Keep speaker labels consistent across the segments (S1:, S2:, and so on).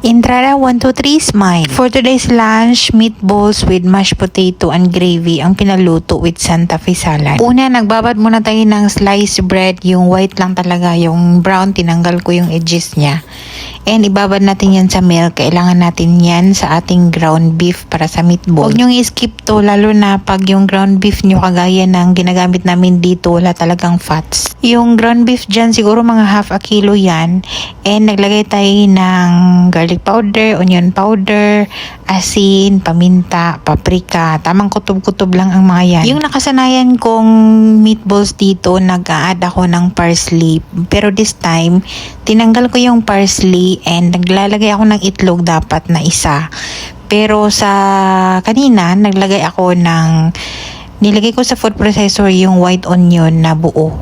S1: Intrara 1, 2, 3, smile. For today's lunch, meatballs with mashed potato and gravy ang pinaluto with Santa Fe salad. Una, nagbabad muna tayo ng sliced bread. Yung white lang talaga, yung brown, tinanggal ko yung edges niya. And ibabad natin yan sa milk. Kailangan natin yan sa ating ground beef para sa meatball. Huwag nyong i-skip to, lalo na pag yung ground beef nyo kagaya ng ginagamit namin dito, wala talagang fats. Yung ground beef dyan, siguro mga half a kilo yan. And naglagay tayo ng garlic powder, onion powder, asin, paminta, paprika. Tamang kutob-kutob lang ang mga yan. Yung nakasanayan kong meatballs dito, nag-a-add ako ng parsley. Pero this time, tinanggal ko yung parsley and naglalagay ako ng itlog dapat na isa. Pero sa kanina, nilagay ko sa food processor yung white onion na buo.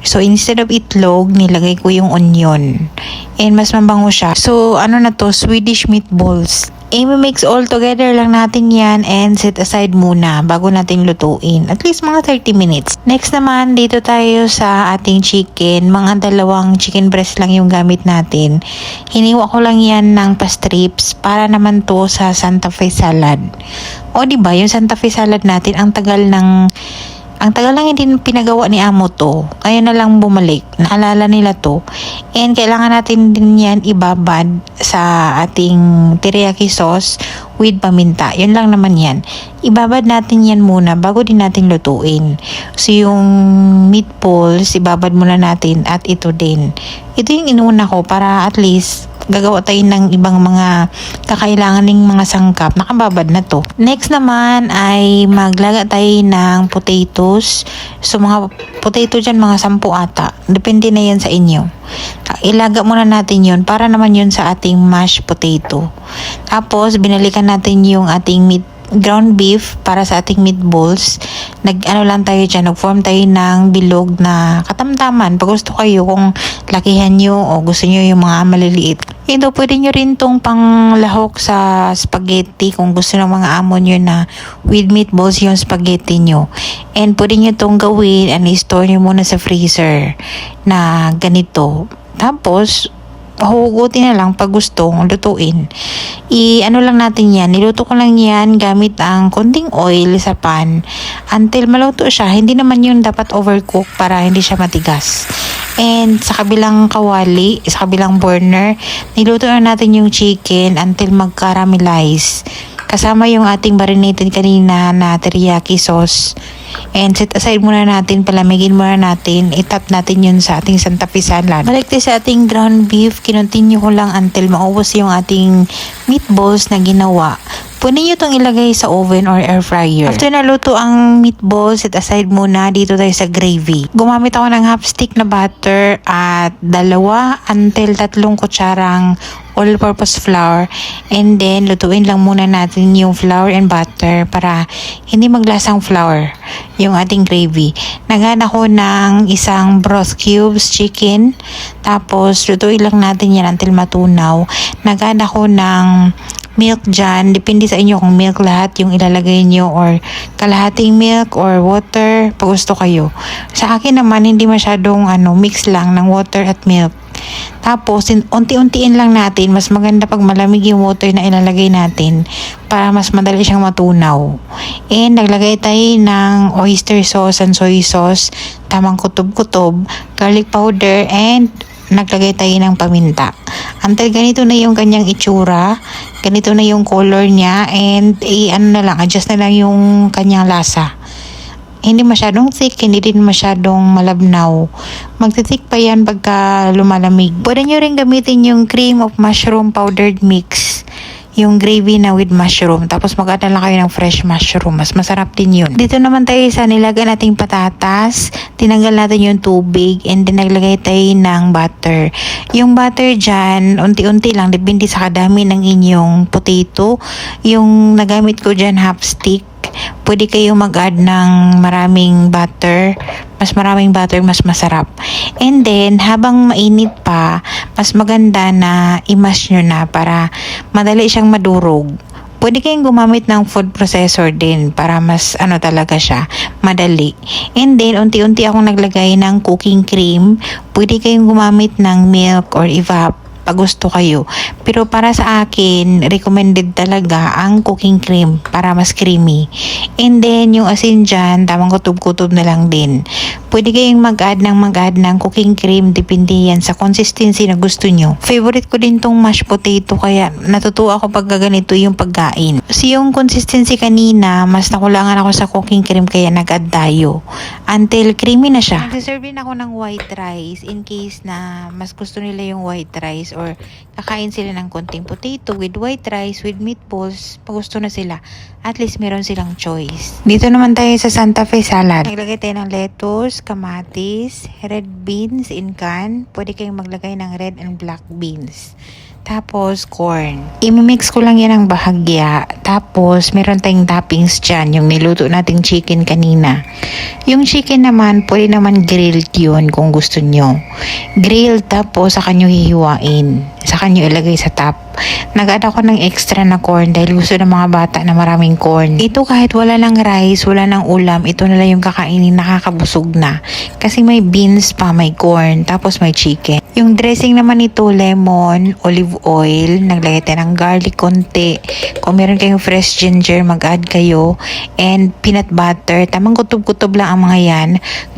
S1: So, instead of itlog, nilagay ko yung onion. And mas mabango siya. So, ano na to? Swedish meatballs. I-mix all together lang natin yan and set aside muna bago natin lutuin. At least mga 30 minutes. Next naman, dito tayo sa ating chicken. Mga 2 chicken breast lang yung gamit natin. Hiniwa ko lang yan ng pa-strips para naman to sa Santa Fe salad. O diba, yung Santa Fe salad natin, ang tagal lang hindi pinagawa ni Amo to. Kaya na lang bumalik. Naalala nila to. And kailangan natin din yan ibabad sa ating teriyaki sauce with paminta. Yun lang naman yan. Ibabad natin yan muna bago din natin lutuin. So yung meatballs, ibabad muna natin at ito din. Ito yung inuna ko para at least gagawa tayo ng ibang mga kakailanganing mga sangkap. Nakababad na to. Next naman ay maglaga tayo ng potatoes. So mga potato dyan, mga 10 ata. Depende na yan sa inyo. Ilaga muna natin yun para naman yun sa ating mashed potato. Tapos binalikan natin yung ating ground beef para sa ating meatballs. Nag-form tayo ng bilog na katamtaman. Pag gusto kayo, kung lakihan nyo o gusto nyo yung mga maliliit. Ito, pwede nyo rin tong panglahok sa spaghetti kung gusto ng mga amo nyo na with meatballs yung spaghetti nyo. And pwede nyo tong gawin and i-store nyo muna sa freezer na ganito. Tapos, hugutin na lang pag gusto lutuin. Niluto ko lang yan gamit ang konting oil sa pan until maluto siya. Hindi naman yun dapat overcook para hindi siya matigas. And sa kabilang kawali, sa kabilang burner, niluto na natin yung chicken until mag-caramelize. Kasama yung ating marinated kanina na teriyaki sauce. And set aside muna natin, palamigin muna natin, itap natin yun sa ating Santa Fe salad. Balik tayo sa ating ground beef, kinontinue ko lang until maubos yung ating meatballs na ginawa. Pwede nyo itong ilagay sa oven or air fryer. After naluto ang meatballs, set aside muna, dito tayo sa gravy. Gumamit ako ng half stick na butter at 2 until 3 kutsarang all-purpose flour. And then, lutuin lang muna natin yung flour and butter para hindi maglasang flour yung ating gravy. Nagana ko ng isang broth cubes chicken. Tapos, lutuin lang natin yan until matunaw. Nagana ko ng milk dyan. Depende sa inyo kung milk lahat yung ilalagay nyo or kalahating milk or water. Pag gusto kayo. Sa akin naman, hindi masyadong mix lang ng water at milk. Tapos, unti-untiin lang natin. Mas maganda pag malamig yung water na ilalagay natin para mas madali siyang matunaw. And naglagay tayo ng oyster sauce and soy sauce, tamang kutob-kutob, garlic powder, and naglagay tayo ng paminta. Until ganito na yung kanyang itsura, ganito na yung color niya, and adjust na lang yung kanyang lasa. Hindi masyadong thick, hindi din masyadong malabnaw. Magtithick pa yan pagka lumalamig. Pwede nyo rin gamitin yung cream of mushroom powdered mix. Yung gravy na with mushroom. Tapos mag-add na lang kayo ng fresh mushroom. Mas masarap din yun. Dito naman tayo sa nilagay nating patatas. Tinanggal natin yung tubig. And then naglagay tayo ng butter. Yung butter dyan, unti-unti lang. Depende sa kadami ng inyong potato. Yung nagamit ko dyan, half stick. Pwede kayong mag-add ng maraming butter. Mas maraming butter, mas masarap. And then, habang mainit pa, mas maganda na i-mash nyo na para madali siyang madurog. Pwede kayong gumamit ng food processor din para mas talaga siya, madali. And then, unti-unti akong naglagay ng cooking cream. Pwede kayong gumamit ng milk or evap pag gusto kayo. Pero para sa akin, recommended talaga ang cooking cream para mas creamy. And then, yung asin dyan, tamang kutob-kutob na lang din. Pwede kayong mag-add ng cooking cream, depende yan sa consistency na gusto nyo. Favorite ko din tong mashed potato, kaya natutuwa ako pag ganito yung pagkain. So, yung consistency kanina, mas nakulangan ako sa cooking cream, kaya nag-add tayo. Until creamy na siya. Nagsiserve din ako ng white rice in case na mas gusto nila yung white rice or kakain sila ng konting potato with white rice, with meatballs, pag gusto na sila. At least meron silang choice. Dito naman tayo sa Santa Fe salad. Naglagay tayo ng lettuce, kamatis, red beans in can. Pwede kayong maglagay ng red and black beans. Tapos, corn. Imimix ko lang yan ng bahagya. Tapos, meron tayong toppings dyan. Yung niluto nating chicken kanina. Yung chicken naman, pwede naman grilled yun kung gusto nyo. Grilled, tapos saka nyo hihiwain. Saka nyo ilagay sa top. Nag-add ako ng extra na corn dahil gusto ng mga bata na maraming corn. Ito kahit wala ng rice, wala ng ulam, ito na lang yung kakainin, nakakabusog na. Kasi may beans pa, may corn, tapos may chicken. Yung dressing naman nito, lemon, olive oil, naglagay tayo ng garlic konti. Kung meron kayong fresh ginger, mag-add kayo. And peanut butter, tamang kutob-kutob lang ang mga yan.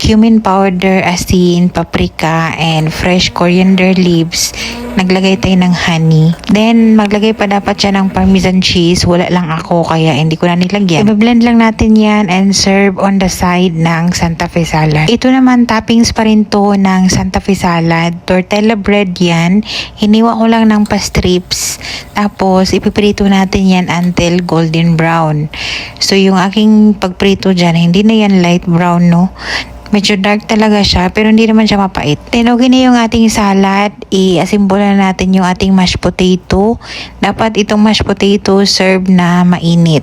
S1: Cumin powder, asin, paprika, and fresh coriander leaves. Naglagay tayo ng honey. Then, maglagay pa dapat siya ng parmesan cheese. Wala lang ako, kaya hindi ko na nilagyan. I-blend lang natin yan and serve on the side ng Santa Fe salad. Ito naman, toppings pa rin to ng Santa Fe salad. Tortilla bread yan. Hiniwa ko lang ng pa-strips. Tapos, ipiprito natin yan until golden brown. So, yung aking pagprito dyan, hindi na yan light brown, no? Medyo dark talaga siya, pero hindi naman siya mapait. Then, okay na yung ating salad. I-assemble na natin yung ating mashed potato. Dapat itong mashed potato serve na mainit.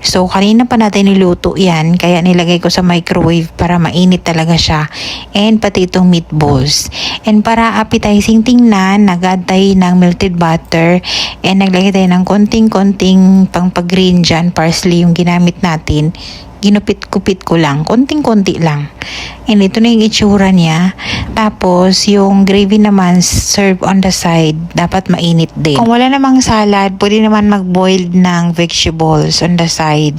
S1: So, kanina pa natin niluto yan, kaya nilagay ko sa microwave para mainit talaga siya. And pati itong meatballs. And para appetizing tingnan, nag-add tayo ng melted butter. And naglagay tayo ng konting-konting pang pag-green dyan, parsley yung ginamit natin. Ginupit-kupit ko lang, konting-konti lang. And ito na yung itsura niya. Tapos, yung gravy naman, serve on the side. Dapat mainit din. Kung wala namang salad, pwede naman mag-boiled ng vegetables on the side.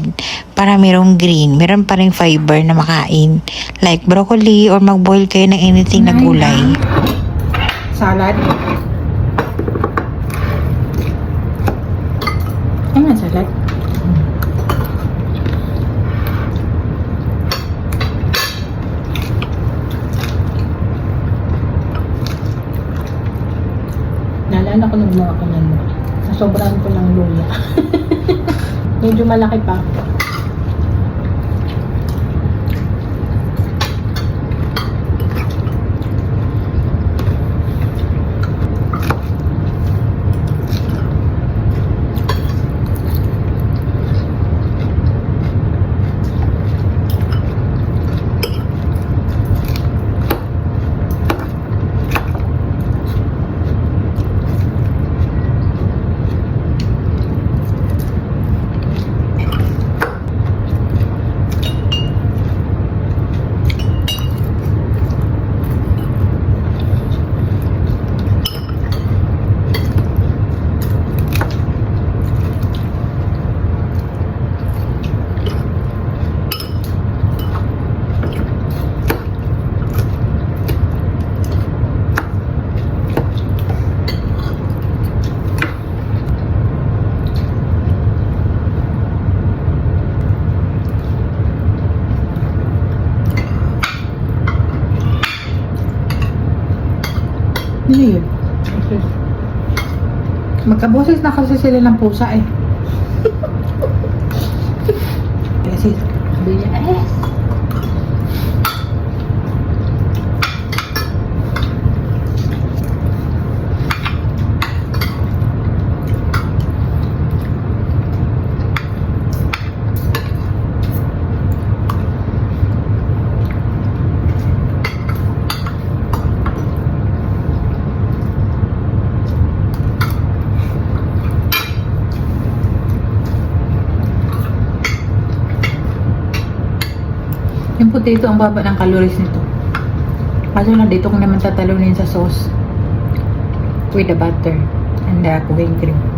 S1: Para merong green. Meron pa rin fiber na makain. Like broccoli or mag-boil kayo ng anything na gulay.
S2: Salad. Ano nga salad? Naalala ko ng mga kanan mo. Nasobrahan ko ng luya. Medyo malaki pa. Ano yun? Magkaboses na kasi sila ng pusa eh. Kasi sabi niya, yung potato ang baba ng calories nito. Kaso lang dito ko naman tatalunin sa sauce.
S1: with the butter and the cooking cream.